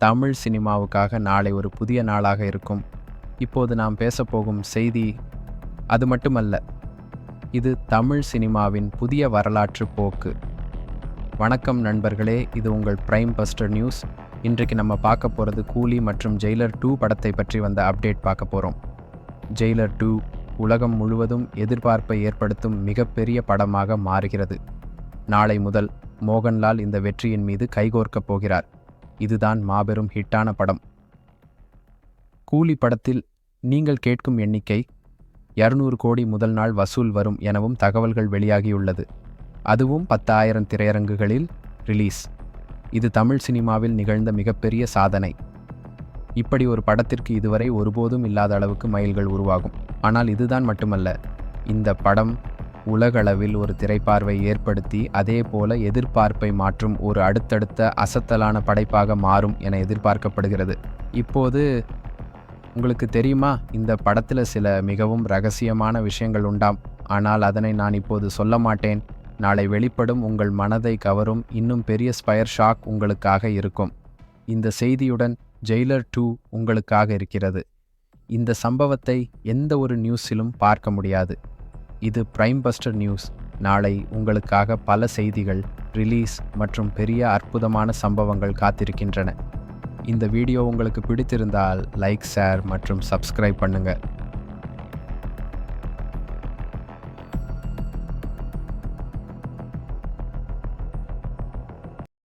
தமிழ் சினிமாவுக்காக நாளை ஒரு புதிய நாளாக இருக்கும். இப்போது நாம் பேசப்போகும் செய்தி அது மட்டுமல்ல, இது தமிழ் சினிமாவின் புதிய வரலாற்று போக்கு. வணக்கம் நண்பர்களே, இது உங்கள் பிரைம் பஸ்டர் நியூஸ். இன்றைக்கு நம்ம பார்க்க போகிறது கூலி மற்றும் ஜெயிலர் 2 படத்தை பற்றி வந்த அப்டேட் பார்க்க போகிறோம். ஜெயிலர் 2 உலகம் முழுவதும் எதிர்பார்ப்பை ஏற்படுத்தும் மிகப்பெரிய படமாக மாறுகிறது. நாளை முதல் மோகன்லால் இந்த வெற்றியின் மீது கைகோர்க்கப் போகிறார். இதுதான் மாபெரும் ஹிட்டான படம். கூலி படத்தில் நீங்கள் கேட்கும் எண்ணிக்கை 200 கோடி முதல் நாள் வசூல் வரும் எனவும் தகவல்கள் வெளியாகியுள்ளது. அதுவும் 10,000 திரையரங்குகளில் ரிலீஸ். இது தமிழ் சினிமாவில் நிகழ்ந்த மிகப்பெரிய சாதனை. இப்படி ஒரு படத்திற்கு இதுவரை ஒருபோதும் இல்லாத அளவுக்கு மைல்கள் உருவாகும். ஆனால் இதுதான் மட்டுமல்ல, இந்த படம் உலகளவில் ஒரு திரைப்பார்வை ஏற்படுத்தி அதே போல எதிர்பார்ப்பை மாற்றும் ஒரு அடுத்தடுத்த அசத்தலான படைப்பாக மாறும் என எதிர்பார்க்கப்படுகிறது. இப்போது உங்களுக்கு தெரியுமா, இந்த படத்தில் சில மிகவும் ரகசியமான விஷயங்கள் உண்டாம். ஆனால் அதனை நான் இப்போது சொல்ல மாட்டேன். நாளை வெளிப்படும் உங்கள் மனதை கவரும் இன்னும் பெரிய ஸ்பயர் ஷாக் உங்களுக்காக இருக்கும். இந்த செய்தியுடன் ஜெயிலர் 2 உங்களுக்காக இருக்கிறது. இந்த சம்பவத்தை எந்த ஒரு நியூஸிலும் பார்க்க முடியாது. இது பிரைம் பஸ்டர் நியூஸ். நாளை உங்களுக்காக பல செய்திகள், ரிலீஸ் மற்றும் பெரிய அற்புதமான சம்பவங்கள் காத்திருக்கின்றன. இந்த வீடியோ உங்களுக்கு பிடித்திருந்தால் லைக், ஷேர் மற்றும் சப்ஸ்கிரைப் பண்ணுங்கள்.